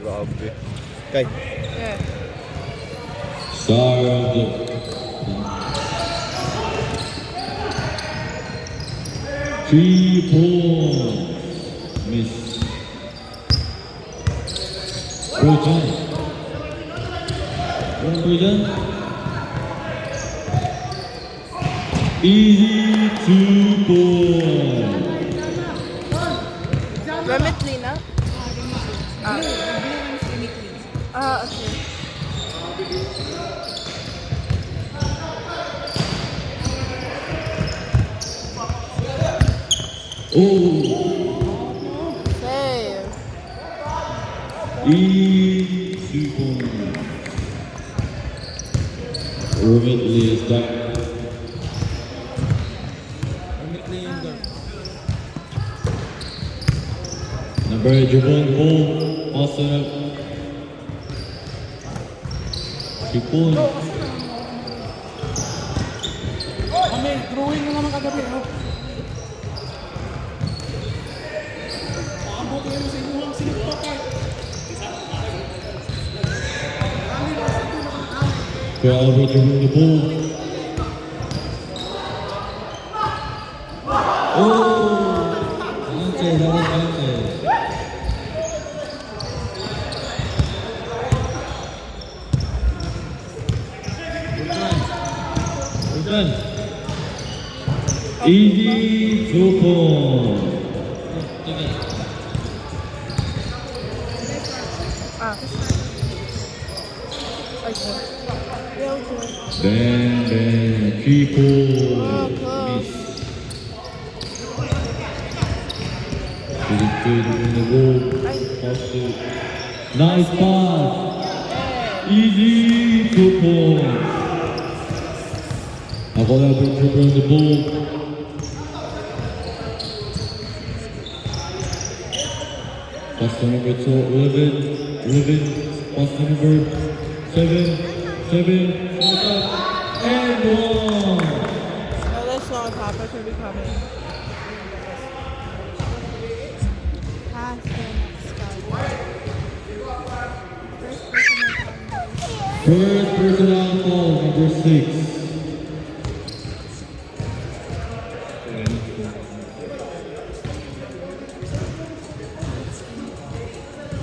Grabe. Kay. Yeah. Served. 3 points. Miss. Projan. Projan. Easy 2 points. Remitly na? Okay. Oh. Save. Easy 2 points. Remitly is back. Number Javon Ball, pass it up. 3 points. Kami, drawing na naman kagabi, no? Paambuti yun sa inyong sinipapay. Kaya Albert Javon the ball. Oh! Dante, that was Dante. We're done. Easy 2 points. Okay. Real good. Bang, 3 points. Oh, close. Really good in the goal. Pass it. Nice pass. Easy 2 points. Ako na Albert on the ball. Pass to number 11. Pass to number 7. Pass up. And 1. No, that's long Papa could be coming. Pass the next guy. First personal foul, number 6.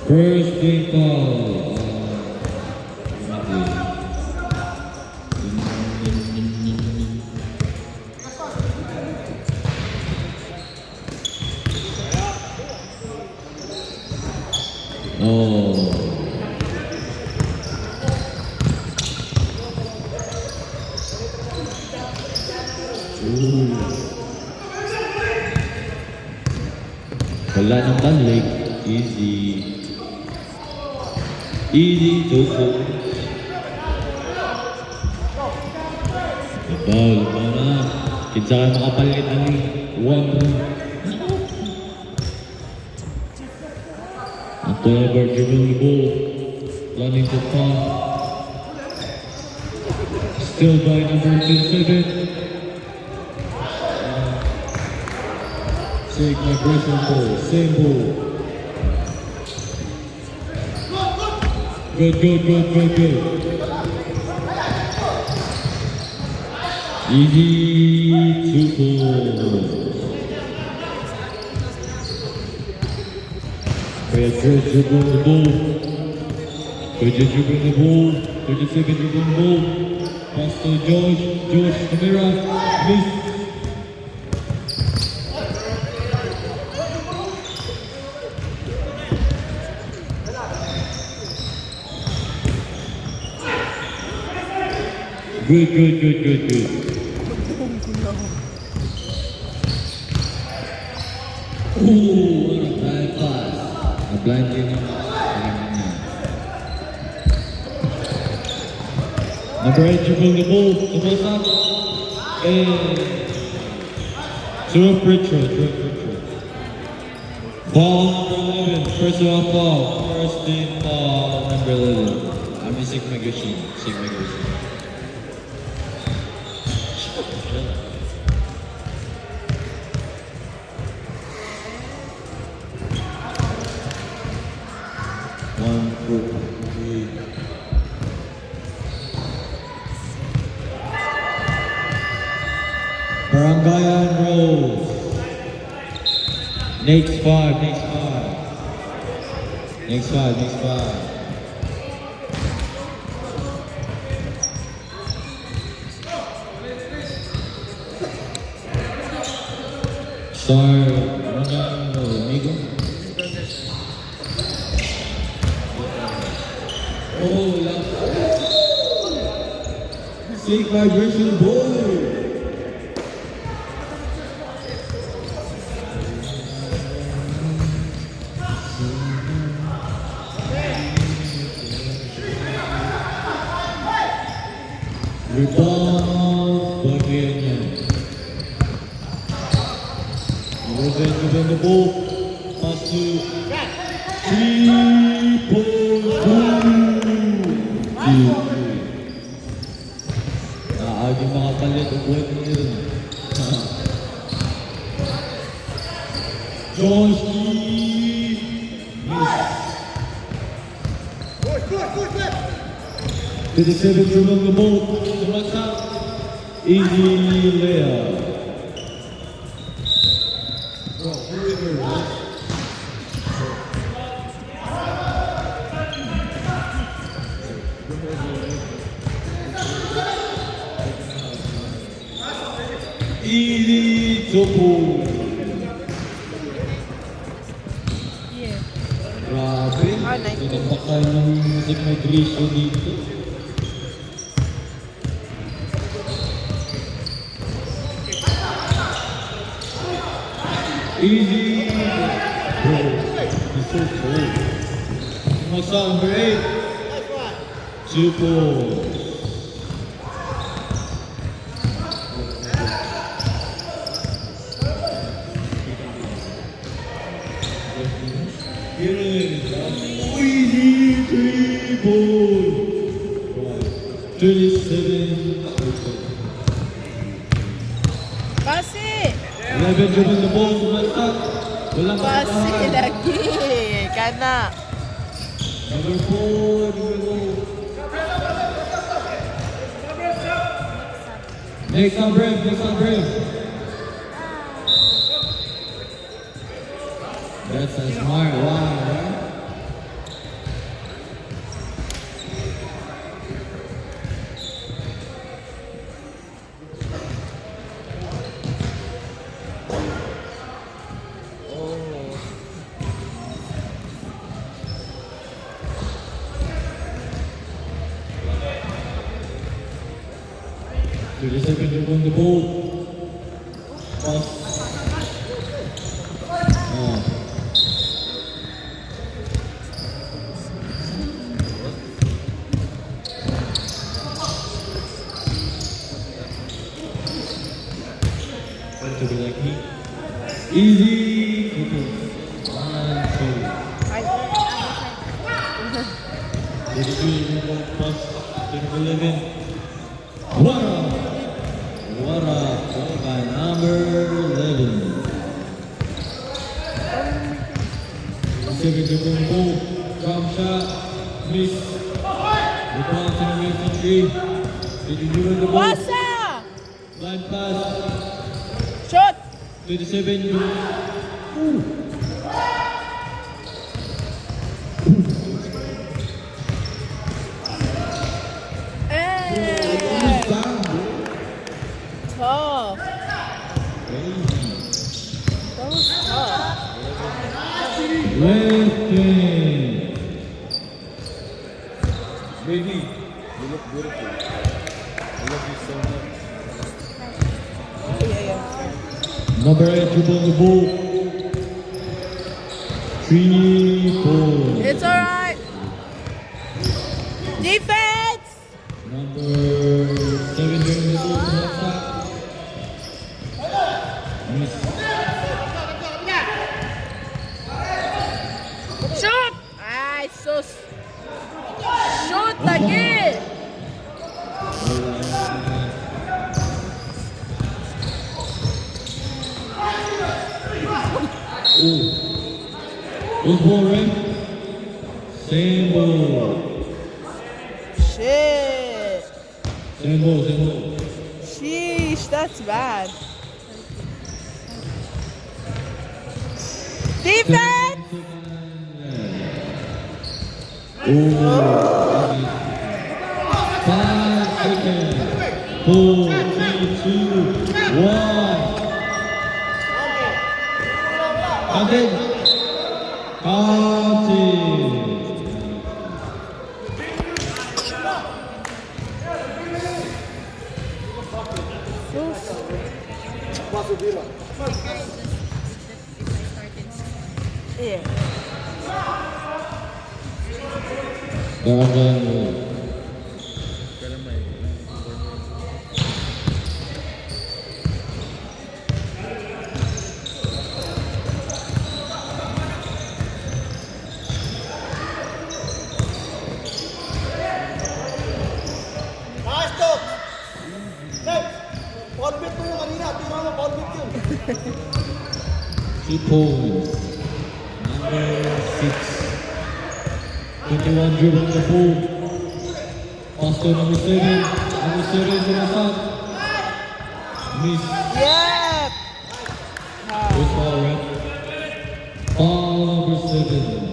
First game foul. Oh. Ooh. Wala nang balik. Easy. Easy 2 points. Labaw na. Kinsa ka makapalit ang 1. Ang Albert dribbling the ball. Running to pass. Still by number 7. Take my personal ball. Same ball. Good. Easy 2 points. Pedro dribbling the ball. Pedro dribbling the ball. 37 dribbling the ball. Pass to George. George Camara. Miss. Good. Ooh, what a bad pass. Na-blind din yung Number 8 dribbling the ball. Tumos up. And Drew Pritchard. Ball number 11. Personal foul. First team foul number 11. I'm Sigma Gucci. One. Barangayan Rose. Next five. Star Barangayan Amigo. Oh, yeah. Sick vibration boy. Rebound bagian niya. Revenge on the ball. Pass to 3.2. Naagi mga palit ang buhay ko nila. Josh Key. Miss. 57 dribble on the ball. Samantha. Easy layup. Bro, hurry there, man. Easy Topo. Yeah. Grabe. Ah, nice. Tinambakan ng music migration dito. Easy. Bro, he's so cold. What's up, number 8? 2 points. Easy 3 points. 37. Kasi! 11 dribble the ball. Samantha. Walang Kasi kasabahan. lagi! Kana! Number 4, number 4. Next on Brev. That's a smart one, right? To the second dribble on the ball. Pass. To be like me. Easy. 1, 2. Ay, 32 dribble pass. To number 11. What a goal by number 11. 7 dribble ball, jump shot, miss. Rebound to number 23. Did you do the ball? Wasa! Blind pass. Shot! 27. Eh! Tough. That was tough. Left hand. Baby, you look beautiful. I love you so much. Yeah. Number 8, dribble the ball. 3 points. It's alright. Defense! Number 7, dribble the ball. Left side. Miss. Shoot! Ay, sus! Shoot lagi! Oh. Good ball, right? 7 Same ball. Shit. Same ball, same ball. Sheesh, that's bad. Defense! Over. 5 seconds. 4, 3, 2, 1. Counting. Counting. Yeah. Dagan. Nice, Dog! Next! Ball bit mo yung kanina. Tingnan mo, ball bit yun. 2 points. Number 6. 21 dribbling the ball. Pass to number 7. Number 7 to the top. Miss. Yep. Who's foul, ref? Foul number 7.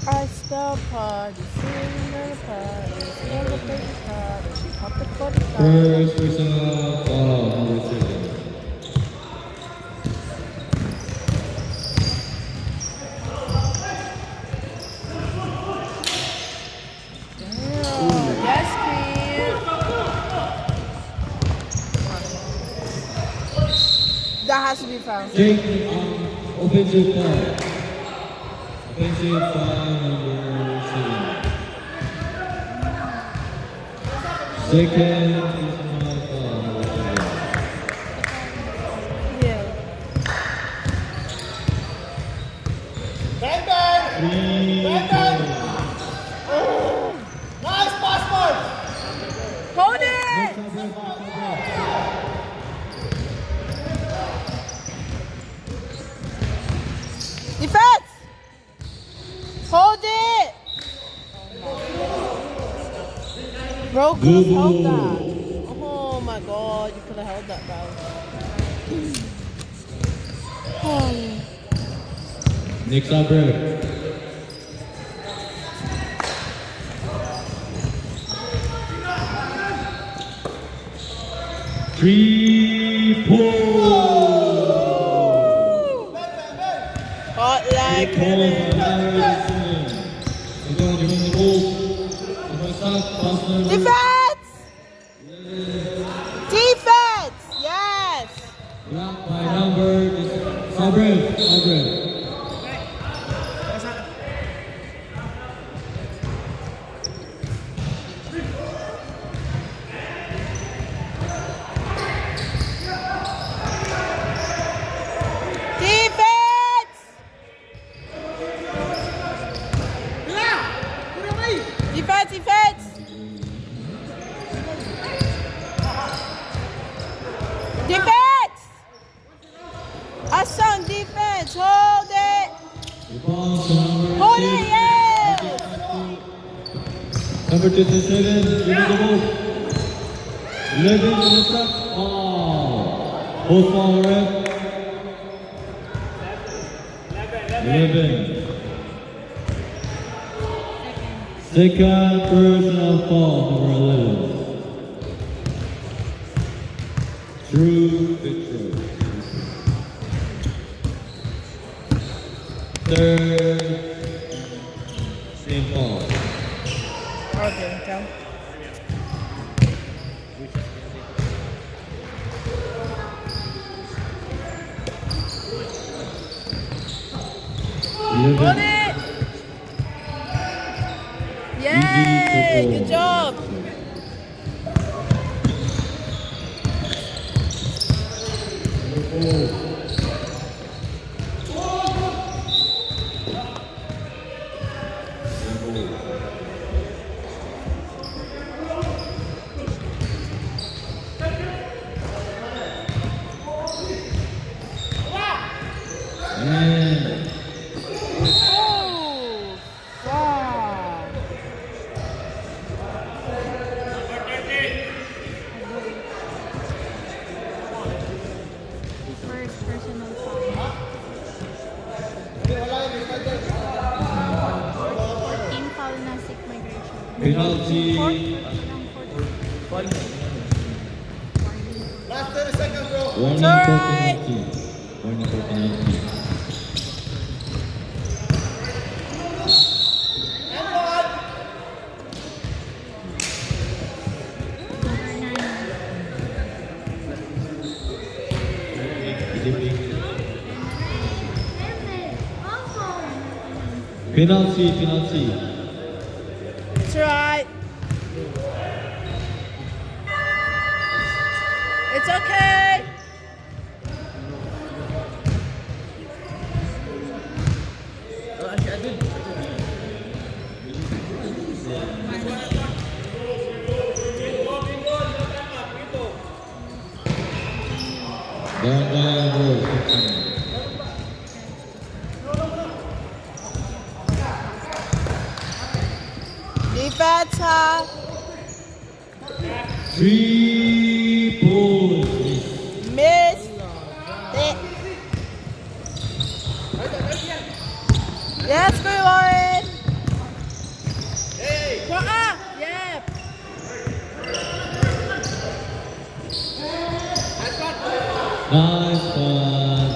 I still party, sing the party, celebrate the party, pop the party. First personal foul number 7. Yes, queen. That has to be found. Take offensive foul. Offensive foul number 7. Second personal foul number 7. Yeah. Bang, bang! 3 points. Nice pass, Mark! Hold it! Defense! Hold it! Bro, could have held that. Oh my god, you could have held that, bro. Next up, bro. Three points. Hot like it. Defense! Defense! Yes! Blocked by number Sabre. Defense! Defense, defense! Defense! Asang defense, hold it! Hold it, yes! Number 27, give me the ball. 11 in the stop. Oh. Both foul, ref. 11. Second personal foul, number 11. True victory. Third, same foul. Okay, come. Hold it! Yay! Good job! And Penalty. Last 30 seconds, bro. Warning for alright. penalty. Warning for penalty. And one. Penalty, penalty. It's alright. It's okay. Barangay goal. Defense, huh? 3 points. Miss it. Yes, good Lauren. Hey. Yeah. Nice pass.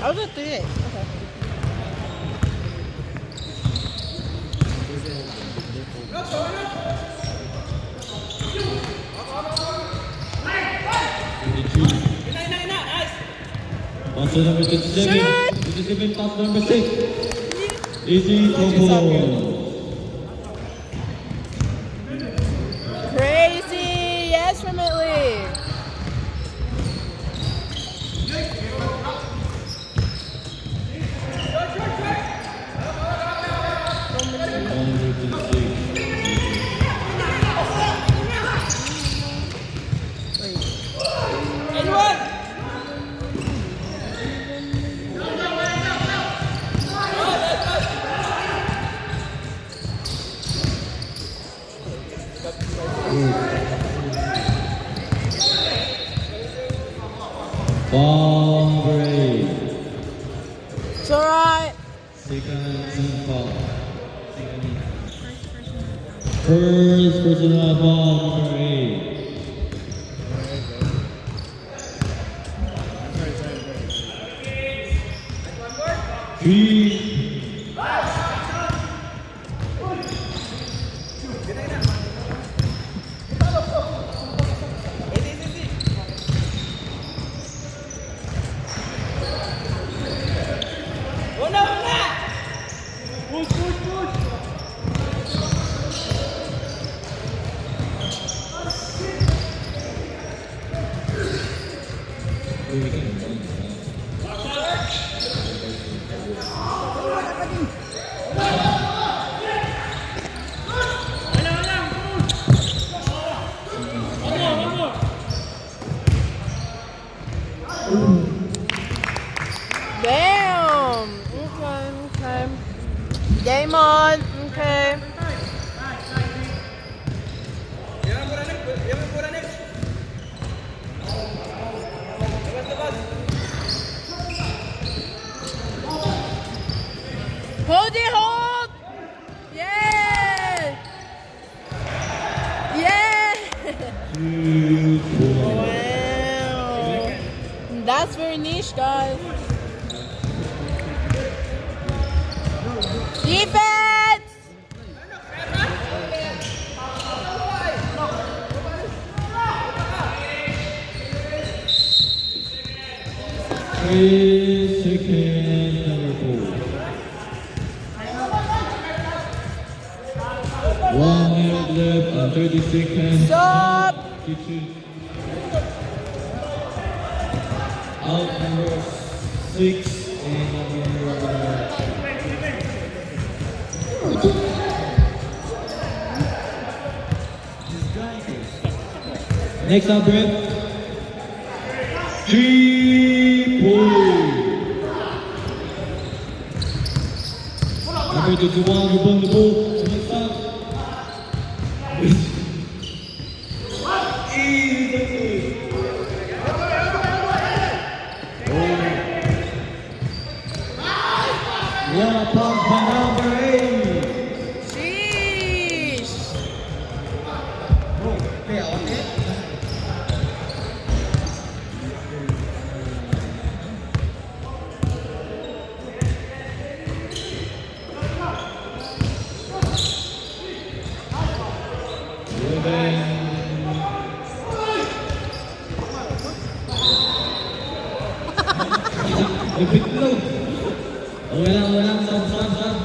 I was at 3-8. Okay. Pass to number 27. Shoot. 27 pass to number 6. Easy combo. Crazy. Yes, from Italy. Bomb break. It's alright. Second team foul. First personal foul, number 8. Three. Damn. Okay. Game on. Okay. Hold it, hold. Yeah. Yeah. 2 points. Wow. That's very niche, guys. Defense! Second number 4. 1 minute left and 30 seconds. Stop! Kitchen. Out number 6 and number. Next up, Brett. 3 points. Number 21, rebound the ball. Next up. Yellow puck by number 8. Sheesh! Lupit lo. Wala, saan.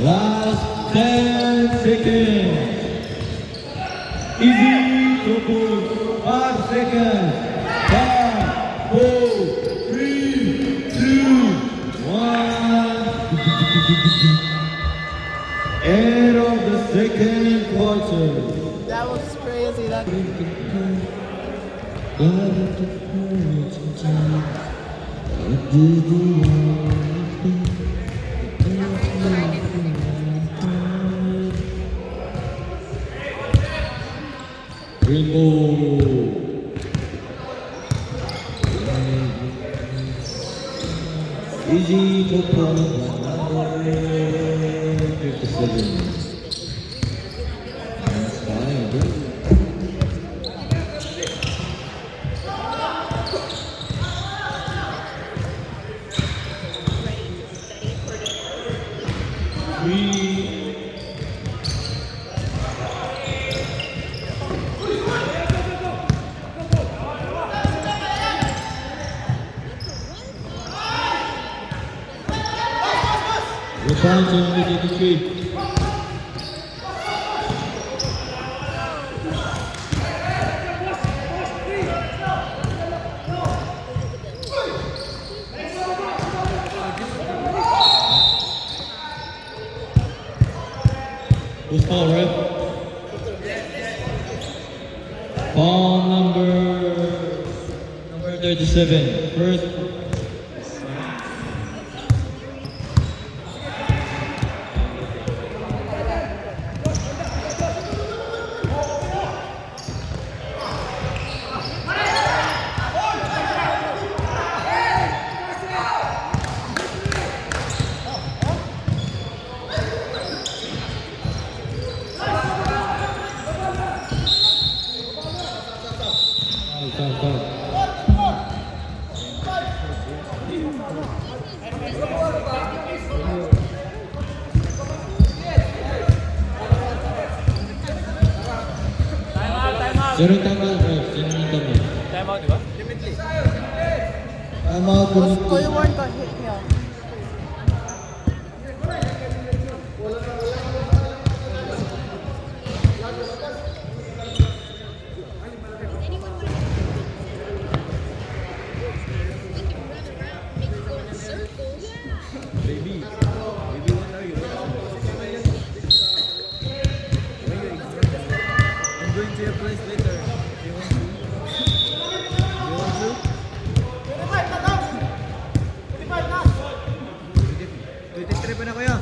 Last 10 seconds. Easy to pull. 5 seconds. 5, 4, 3, 2, 1. End of the second quarter. That was crazy. That Rainbow. Easy to pull. 57. That's fine, bro. Response on the 83. Who's foul, ref? Ball number 37. First. Zero timeout, ref. Sino yung timeout? Timeout, di ba? Timeout. Koyuan got hit here. I'm going to your place later. You want to? You want to? 23 pa na kuya.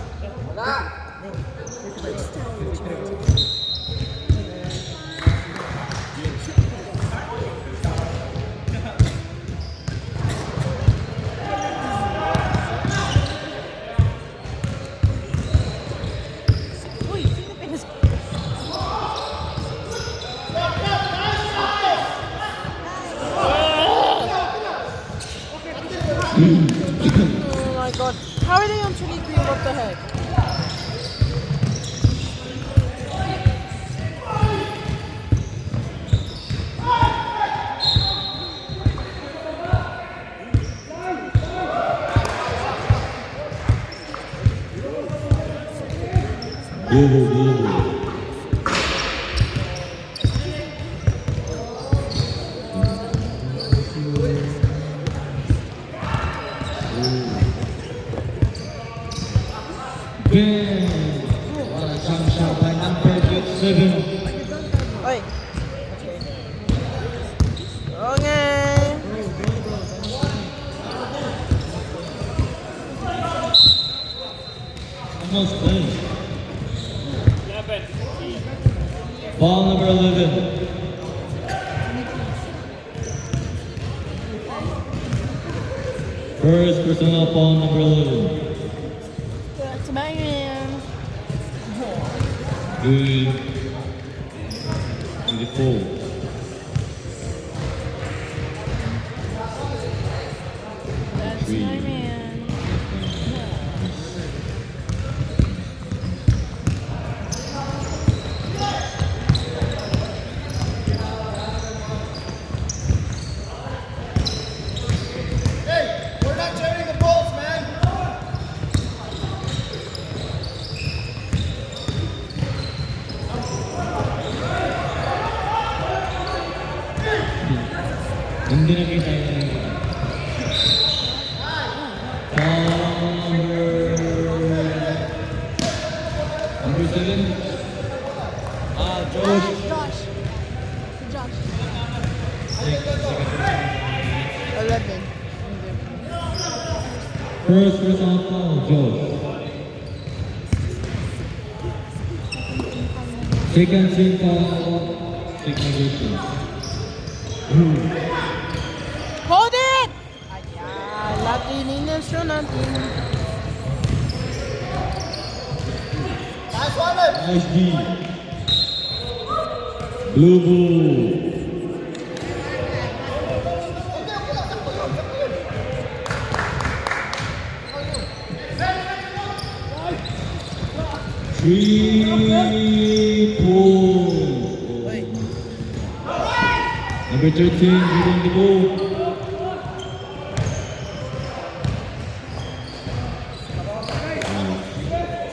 Uy, Philippines. Oh my god. How are they on 23? What the heck? Go. Ben. What a jump shot by number 7. Oi. Okay. Almost close. Ball number 11. First personal foul, number 11. That's my man. Good. 24. That's Three. my man. Hey, we're not sharing the balls, man. Hindi nakita yun. Number 7. Josh. Josh. 11. First personal foul, Josh. Second team foul, segregation. Hold it! Ayan, Latininas yun natin. Nice one, man. Nice D. Blue Bull. Three points. Number 13, leading the ball.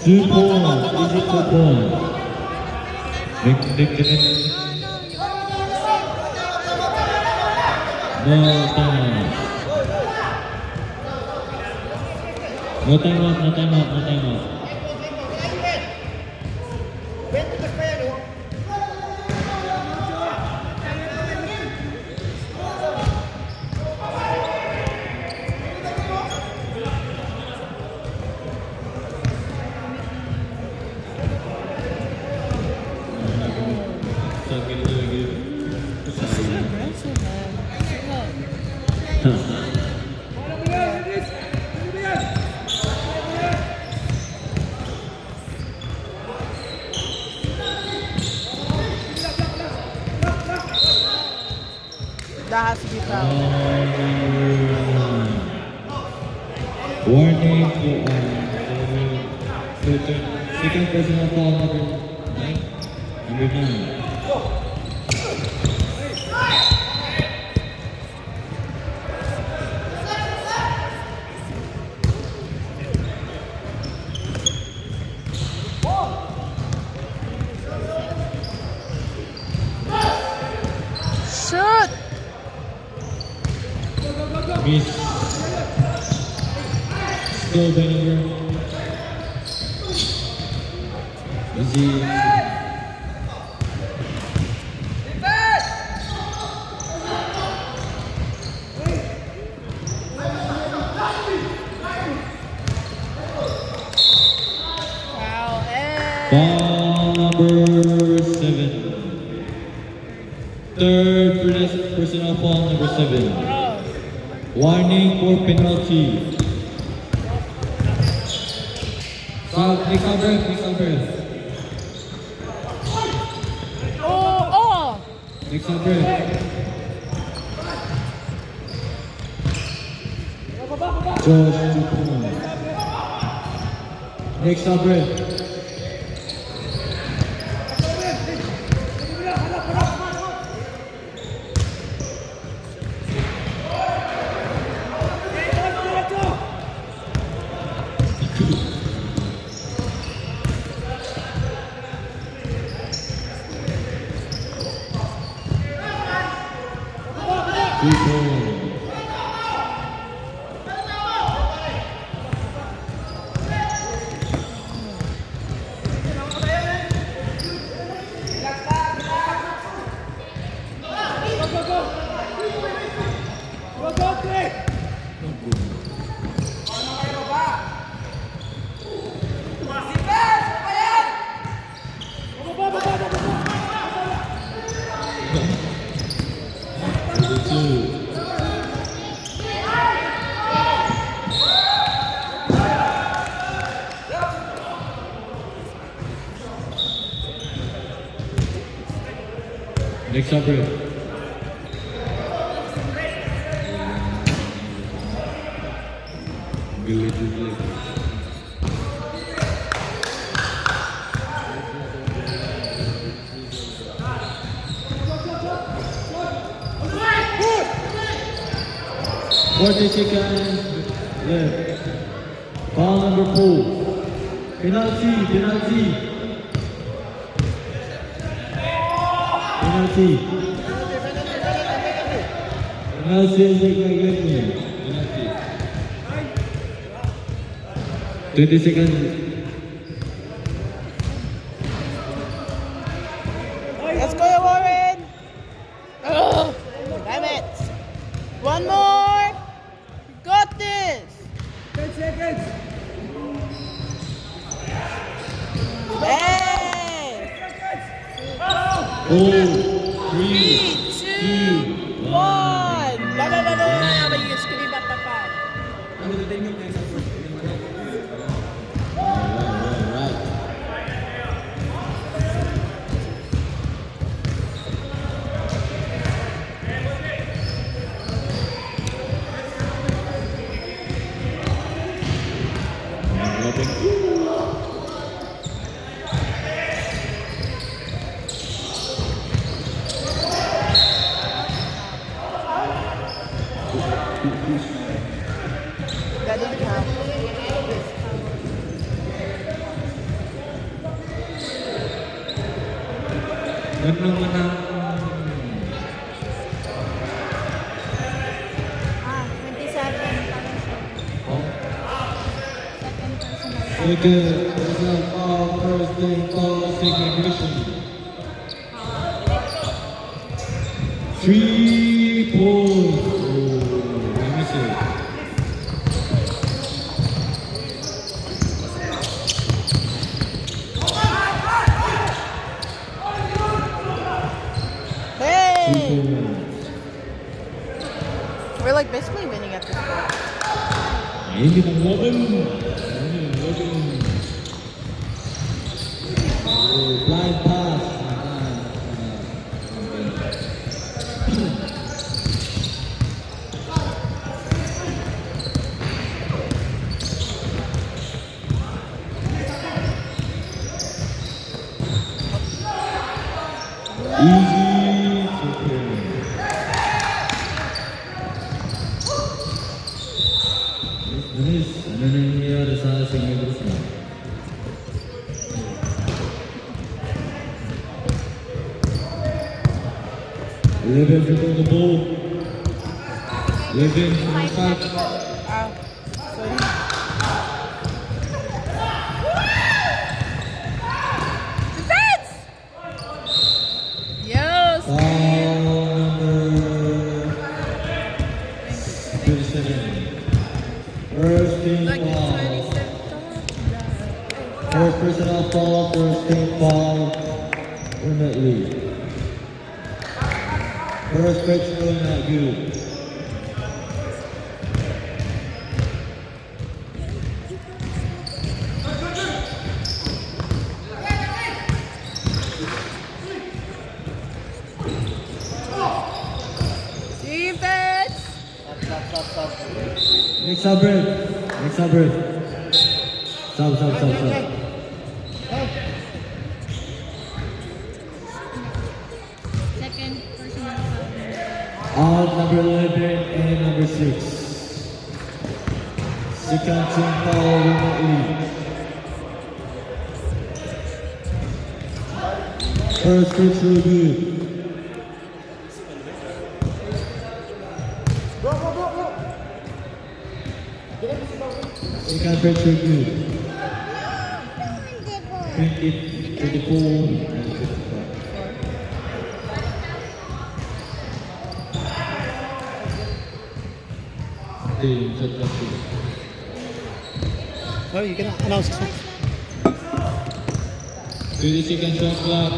Two points, easy 2 points. No time. No time out, no time out, no time out. 20 pa yan, oh. Sakit lagi. Aggressive, man. That has to be fouled. Warning for second personal foul, number 9. Number 9. Shoot! Miss. Still Benninger. Easy. Foul. Foul number 7. Third personal foul, number 7. Warning for penalty. Foul, next our breath, next our breath. Oh! Next our breath. Josh, 2 points. Next our breath. Number 2. Next up, break. Billy Dublin. Forty seconds left. Ball number 4. Penalty, penalty. Penalty. Penalty. 20 seconds. Let's go, Warren! Ugh, damn it! One more! You got this! 10 seconds. Hey! 4, 3, 3, 2, 1! Blah, blah, blah, blah, blah, blah. You scream at the fan. Ano na din yung next effort? That didn't count. Yan naman ang 27 para siya. Second personal. second personal foul, first team foul, second mission. 3 points. Oh, I miss it. Hey! 2 points. We're like basically winning at this point. Hindi ng laban. Hindi ng laban. Oh, blind pass. Easy to play. Dennis, ano nangyayari sa ating negros mo? Eleven people on the ball. 11 on the side. Ow. Sorry. Defense! Yes! Foul number 37. First team Like the foul. 27th. First personal foul, first team foul. We're not lead. First personal not good. Defense! Next up, break. Next up, break. Stop. Second personal foul. Out number 11 and number 6. Second team foul will not lead. First personal good. Second personal good. 20, 24, and 55. Team shot clock. Oh, you can announce this one. 20 seconds shot clock.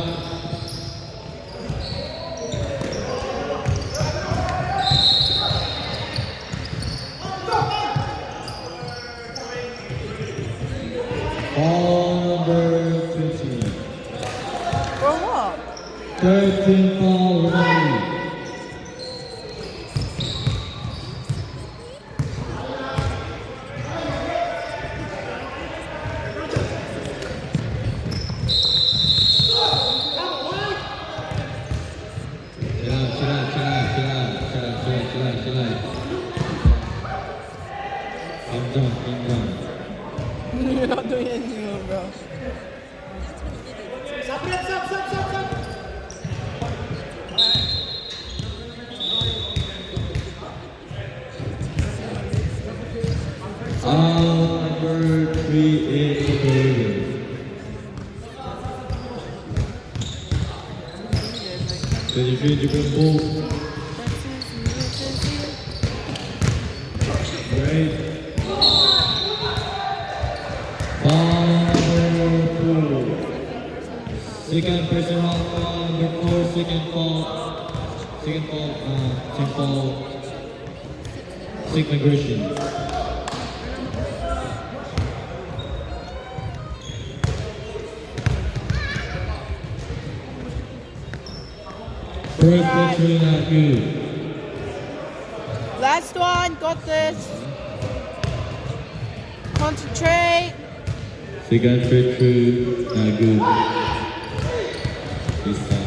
Ball number 20. For what? Third team foul remaining. Chill out. Calm down. You're not doing anything, bro. Sap. Number 3 is Korean. 23 Japan ball. Great. Number 4. Second person round, number 4, second fall, team fall, Sigma Grisham. First entry not good. Last one, got this. Concentrate. Second entry not good. This time.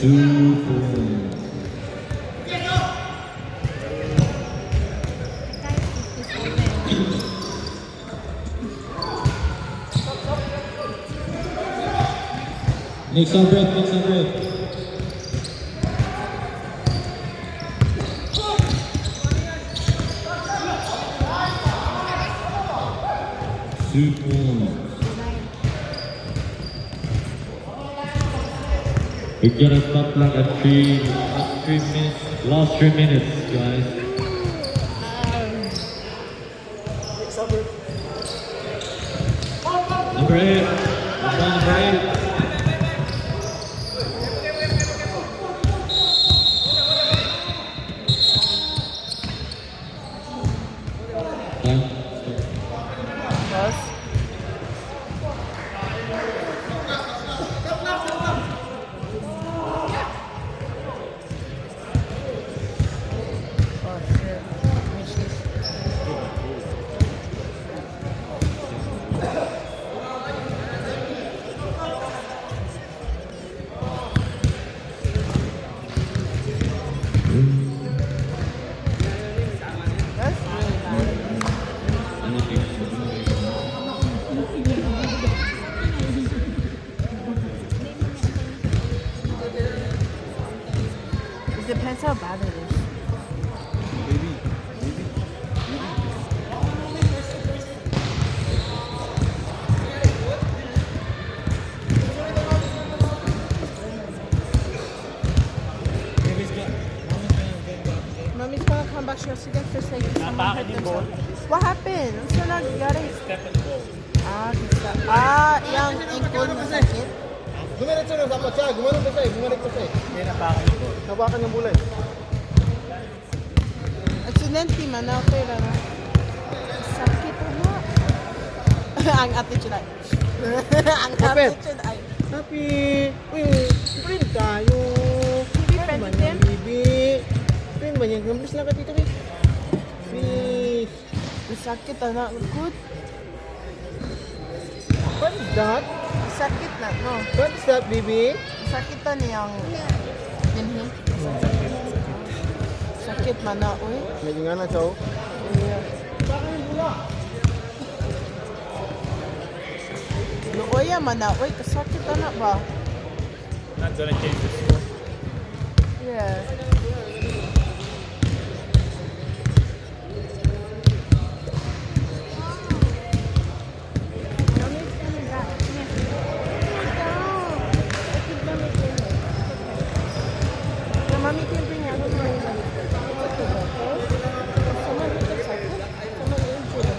Two points. Make some breath. 2 points. We're gonna stop like at 3 minutes. Last 3 minutes, guys. Number 8. Number 8. Plus. Oh shit. Which is that's really nice. It depends how bad it is. Mommy's gonna come back. She has to get first aid. Someone hurt themselves. What happened? I'm still not got it. Yung ankle na sakit. Dumiretso na sa siya. Gumanon pa siya. Bumalik pa siya. May napakan yung bulay. Accidentally man, okay lang. Sakit ano? Ang attitude ay. Ang attitude ay. Happy. Uy, friend tayo. Be friend with him? Bibi. Friend ba niya? Gambis lang ka dito, Bibi. Please. Sakit ano? Good. What is that? Sakit na, no? What is that, Bibi? Sakit na niyang dinhi. Sakit man na, uy. Naging nga na siya, oh. Luoya man na, uy. Kasakit na ba? Not gonna change the score. Yeah. Mommy can bring out of my someone who gets like someone injured.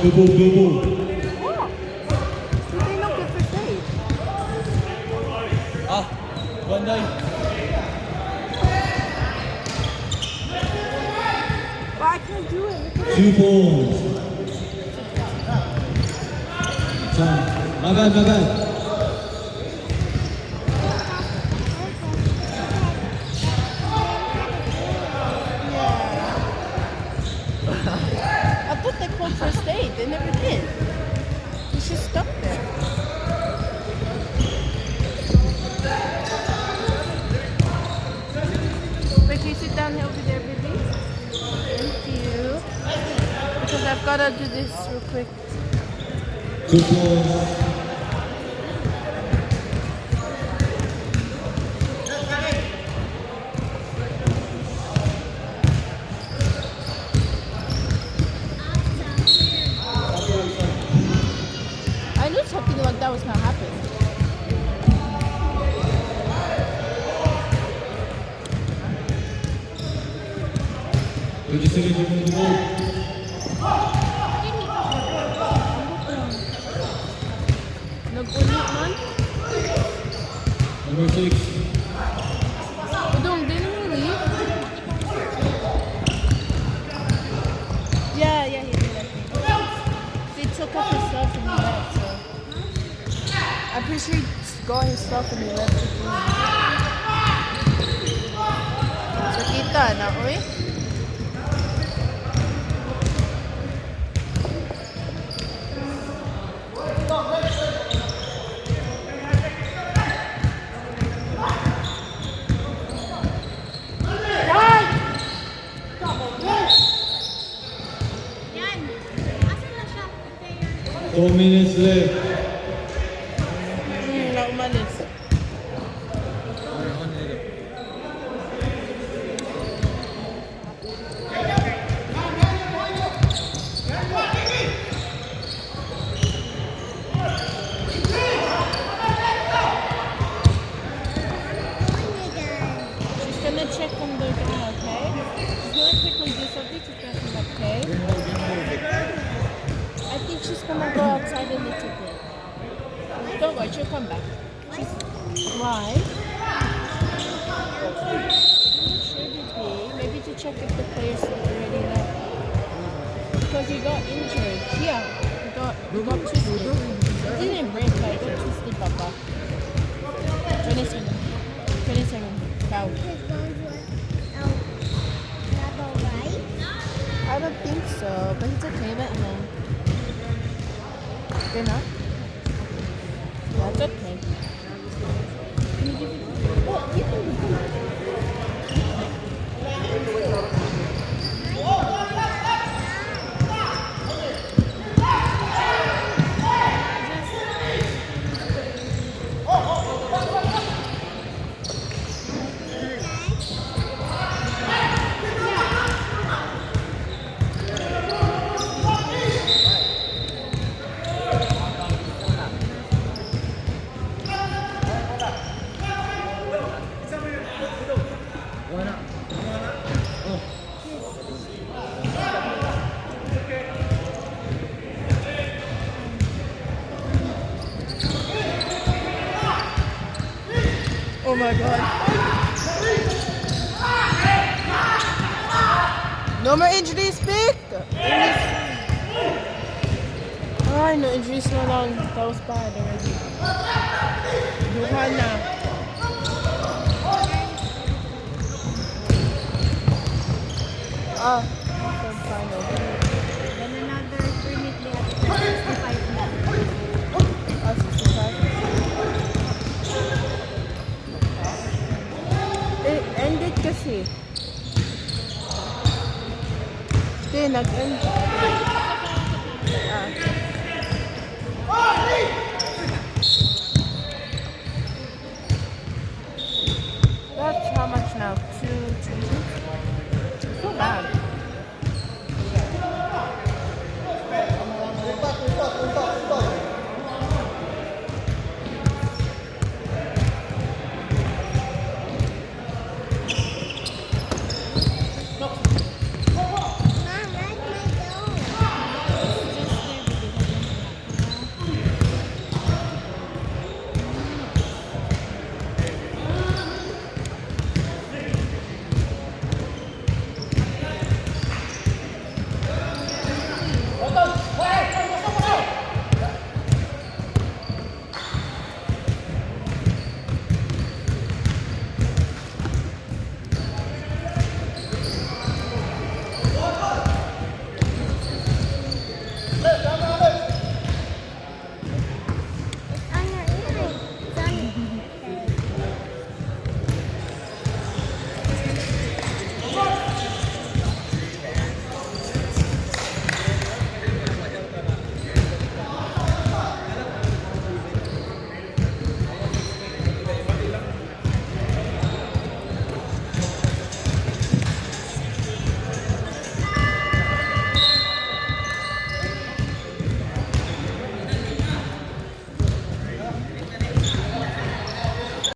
Good ball, good ball. What? Did they not get first aid? Ah, Banday. But I can't do it. Look at 2 balls. Time. My bad, my bad. I thought they called first aid. They never did. He's just stuck there. Wait, can you sit down over there, baby? Thank you. Because I've got to do this real quick. Good balls. I knew something like that was going to happen. Good seconds on the ball. Nag-ulit man. Number 6. Udong, didn't he leave? Yeah, he did, I think. They took up his stuff and he left, so. I'm pretty sure he got his stuff and he left the room. So, kita na, oy. Yan. Asan na siya? 4 minutes left. Na umalis. She's gonna check on the guy, okay? She's gonna quickly do something. She's gonna come back, okay? I think she's gonna go outside a little bit. Don't worry, she'll come back. Why? Sure did he? Maybe to check if the players already left. Because he got injured. Yeah, he got twisted. He didn't break, but he got twisted, Papa. 27. 27. Cow. I don't think so, but he's okay right now. You're not? That's okay. Can you give it? Oh, give it. Oh my god. No more injuries, pick! Ay, no injuries na lang. That was bad already. Duhan na. Ah, from final. Then another permanently at 65 na. Ah, 65. Ended kasi. Hindi, nag-end. Ah. That's how much now? 2 so bad. Umpat.